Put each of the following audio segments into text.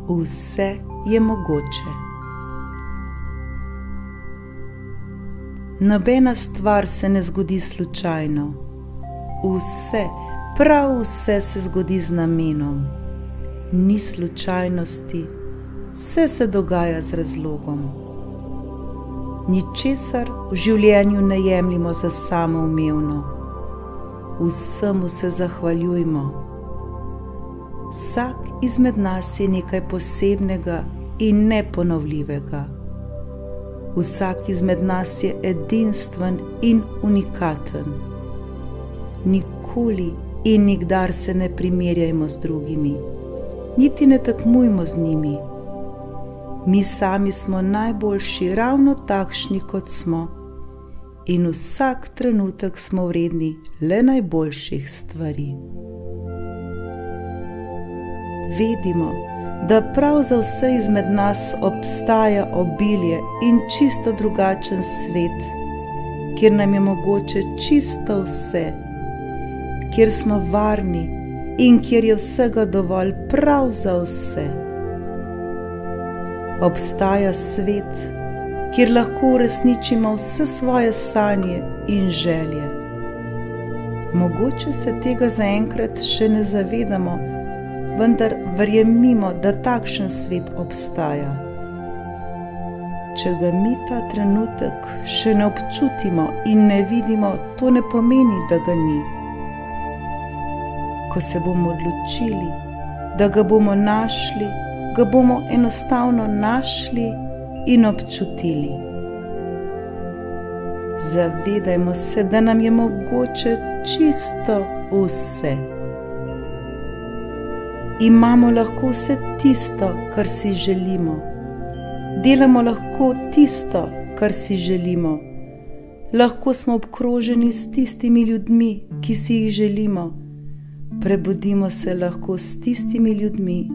Vse je mogoče. Nobena stvar se ne zgodi slučajno. Vse, prav vse se zgodi z namenom. Ni slučajnosti, vse se dogaja z razlogom. Ničesar v življenju ne jemljimo za samoumevno. Vsemu se zahvaljujmo. Vsak izmed nas je nekaj posebnega in neponovljivega. Vsak izmed nas je edinstven in unikaten. Nikoli in nikdar se ne primerjajmo z drugimi, niti ne tekmujmo z njimi. Mi sami smo najboljši ravno takšni, kot smo, in vsak trenutek smo vredni le najboljših stvari. Vedimo, da prav za vse izmed nas obstaja obilje in čisto drugačen svet, kjer nam je mogoče čisto vse, kjer smo varni in kjer je vsega dovolj prav za vse. Obstaja svet, kjer lahko uresničimo vse svoje sanje in želje. Mogoče se tega zaenkrat še ne zavedamo, vendar verjemimo, da takšen svet obstaja. Če ga mi ta trenutek še ne občutimo in ne vidimo, to ne pomeni, da ga ni. Ko se bomo odločili, da ga bomo našli, ga bomo enostavno našli in občutili. Zavedajmo se, da nam je mogoče čisto vse. Imamo lahko vse tisto, kar si želimo. Delamo lahko tisto, kar si želimo. Lahko smo obkroženi s tistimi ljudmi, ki si jih želimo. Prebudimo se lahko s tistimi ljudmi,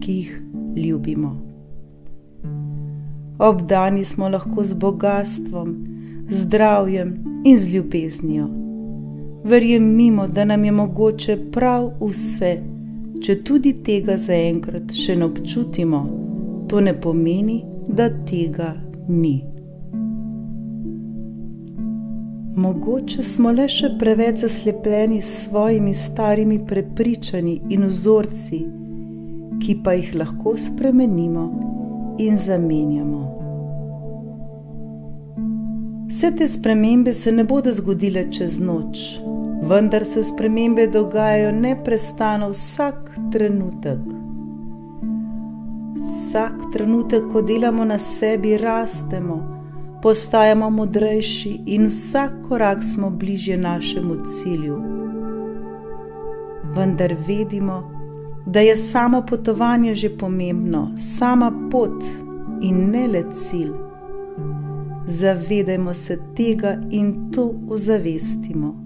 ki jih ljubimo. Obdani smo lahko z bogastvom, zdravjem in z ljubeznijo. Verjemimo, da nam je mogoče prav vse. Če tudi tega zaenkrat še ne občutimo, to ne pomeni, da tega ni. Mogoče smo le še preveč zaslepljeni s svojimi starimi prepričanji in vzorci, ki pa jih lahko spremenimo in zamenjamo. Vse te spremembe se ne bodo zgodile čez noč, vendar se spremembe dogajajo neprestano vsak trenutek. Vsak trenutek, ko delamo na sebi, rastemo, postajamo modrejši in vsak korak smo bližje našemu cilju. Vendar vedimo, da je samo potovanje že pomembno, sama pot in ne le cilj. Zavedajmo se tega in to ozavestimo.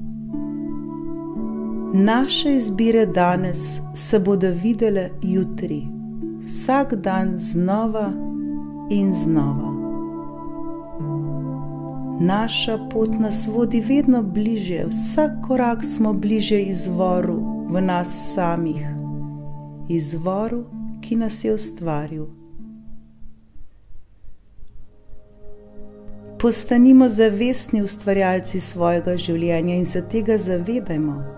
Naše izbire danes se bodo videle jutri, vsak dan znova in znova. Naša pot nas vodi vedno bližje, vsak korak smo bližje izvoru v nas samih, izvoru, ki nas je ustvaril. Postanimo zavestni ustvarjalci svojega življenja in se tega zavedajmo.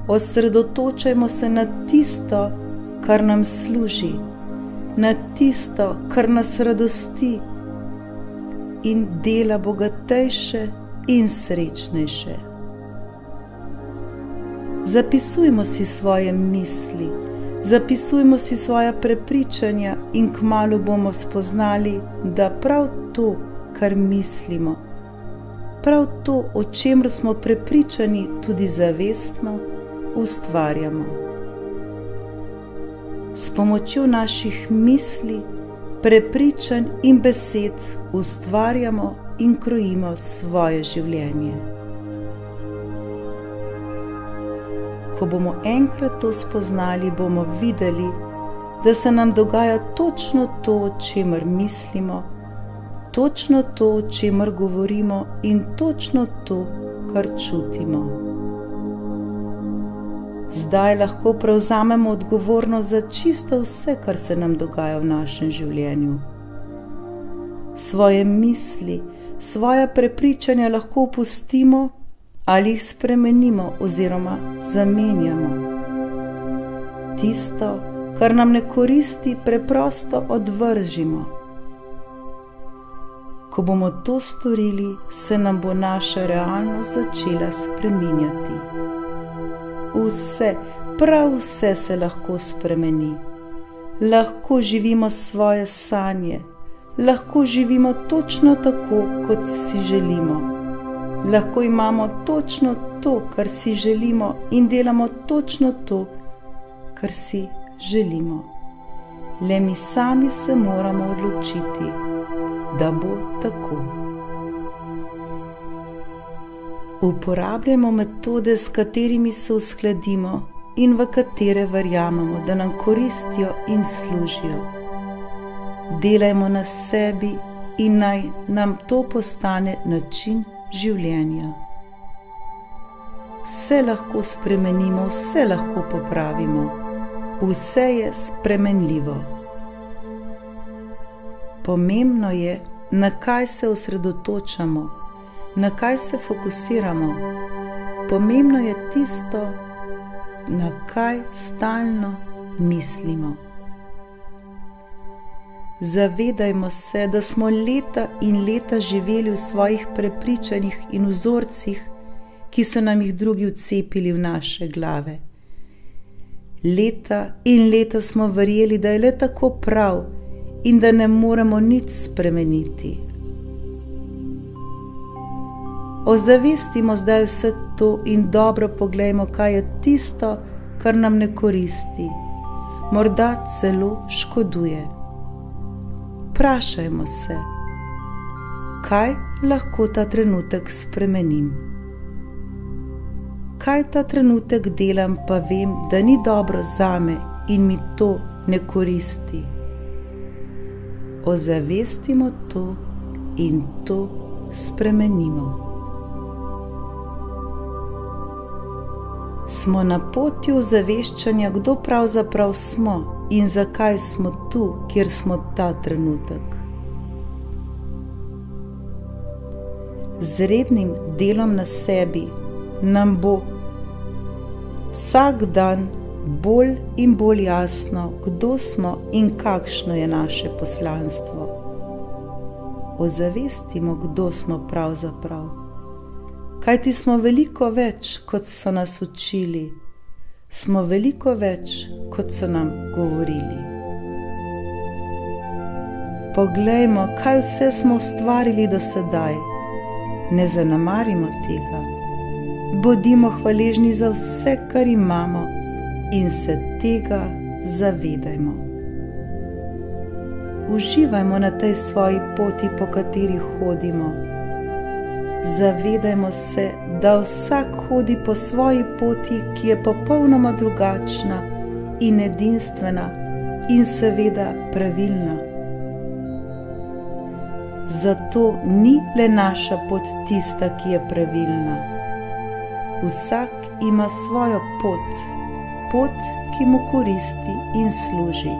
Osredotočajmo se na tisto, kar nam služi, na tisto, kar nas radosti in dela bogatejše in srečnejše. Zapisujmo si svoje misli, zapisujmo si svoja prepričanja in kmalu bomo spoznali, da prav to, kar mislimo, prav to, o čemer smo prepričani, tudi zavestno ustvarjamo. S pomočjo naših misli, prepričanj in besed ustvarjamo in krojimo svoje življenje. Ko bomo enkrat to spoznali, bomo videli, da se nam dogaja točno to, o čemer mislimo, točno to, o čemer govorimo in točno to, kar čutimo. Zdaj lahko prevzamemo odgovornost za čisto vse, kar se nam dogaja v našem življenju. Svoje misli, svoja prepričanja lahko opustimo ali jih spremenimo oziroma zamenjamo. Tisto, kar nam ne koristi, preprosto odvržimo. Ko bomo to storili, se nam bo naša realnost začela spreminjati. Vse, prav vse se lahko spremeni. Lahko živimo svoje sanje, lahko živimo točno tako, kot si želimo. Lahko imamo točno to, kar si želimo in delamo točno to, kar si želimo. Le mi sami se moramo odločiti, da bo tako. Uporabljamo metode, s katerimi se uskladimo in v katere verjamemo, da nam koristijo in služijo. Delajmo na sebi in naj nam to postane način življenja. Vse lahko spremenimo, vse lahko popravimo. Vse je spremenljivo. Pomembno je, na kaj se osredotočamo, na kaj se fokusiramo. Pomembno je tisto, na kaj stalno mislimo. Zavedajmo se, da smo leta in leta živeli v svojih prepričanjih in vzorcih, ki so nam jih drugi vcepili v naše glave. Leta in leta smo verjeli, da je le tako prav in da ne moremo nič spremeniti. Ozavestimo zdaj vse to in dobro poglejmo, kaj je tisto, kar nam ne koristi, morda celo škoduje. Vprašajmo se, kaj lahko ta trenutek spremenim? Kaj ta trenutek delam, pa vem, da ni dobro zame in mi to ne koristi? Ozavestimo to in to spremenimo. Smo na poti ozaveščanja, kdo pravzaprav smo in zakaj smo tu, kjer smo ta trenutek. Z rednim delom na sebi nam bo vsak dan bolj in bolj jasno, kdo smo in kakšno je naše poslanstvo. Ozavestimo, kdo smo pravzaprav. Kajti smo veliko več, kot so nas učili. Smo veliko več, kot so nam govorili. Poglejmo, kaj vse smo ustvarili do sedaj. Ne zanemarimo tega. Bodimo hvaležni za vse, kar imamo, in se tega zavedajmo. Uživajmo na tej svoji poti, po kateri hodimo. Zavedajmo se, da vsak hodi po svoji poti, ki je popolnoma drugačna in edinstvena in seveda pravilna. Zato ni le naša pot tista, ki je pravilna. Vsak ima svojo pot, ki mu koristi in služi.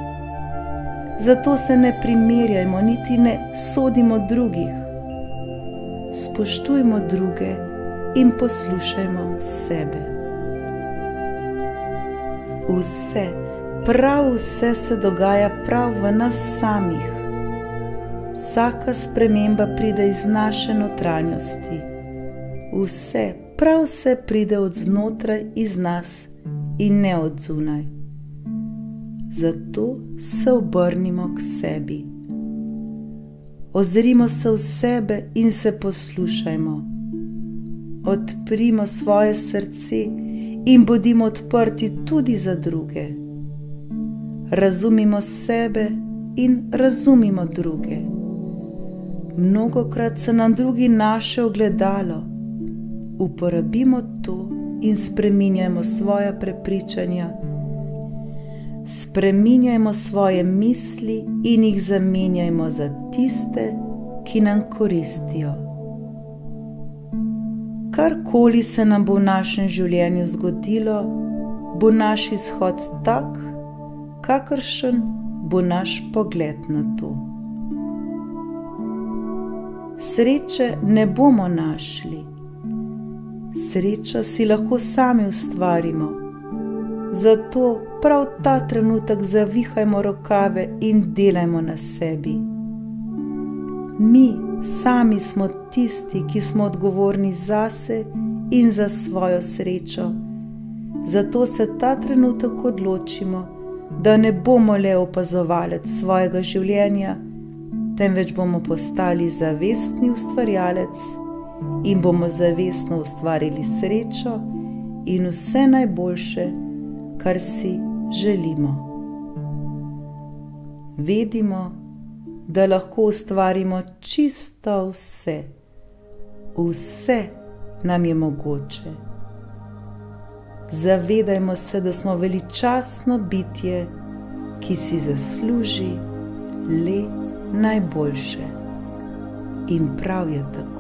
Zato se ne primerjajmo, niti ne sodimo drugih. Spoštujmo druge in poslušajmo sebe. Vse, prav vse se dogaja prav v nas samih. Vsaka sprememba pride iz naše notranjosti. Vse, prav vse pride od znotraj iz nas in ne od zunaj. Zato se obrnimo k sebi. Ozrimo se v sebe in se poslušajmo. Odprimo svoje srce in bodimo odprti tudi za druge. Razumimo sebe in razumimo druge. Mnogokrat so nam drugi naše ogledalo. Uporabimo to in spreminjajmo svoja prepričanja. Spreminjajmo svoje misli in jih zamenjajmo za tiste, ki nam koristijo. Karkoli se nam bo v našem življenju zgodilo, bo naš izhod tak, kakršen bo naš pogled na to. Sreče ne bomo našli. Srečo si lahko sami ustvarimo. Zato prav ta trenutek zavihajmo rokave in delajmo na sebi. Mi sami smo tisti, ki smo odgovorni zase in za svojo srečo. Zato se ta trenutek odločimo, da ne bomo le opazovalec svojega življenja, temveč bomo postali zavestni ustvarjalec in bomo zavestno ustvarili srečo in vse najboljše, kar si želimo. Vedimo, da lahko ustvarimo čisto vse. Vse nam je mogoče. Zavedajmo se, da smo veličastno bitje, ki si zasluži le najboljše. In prav je tako.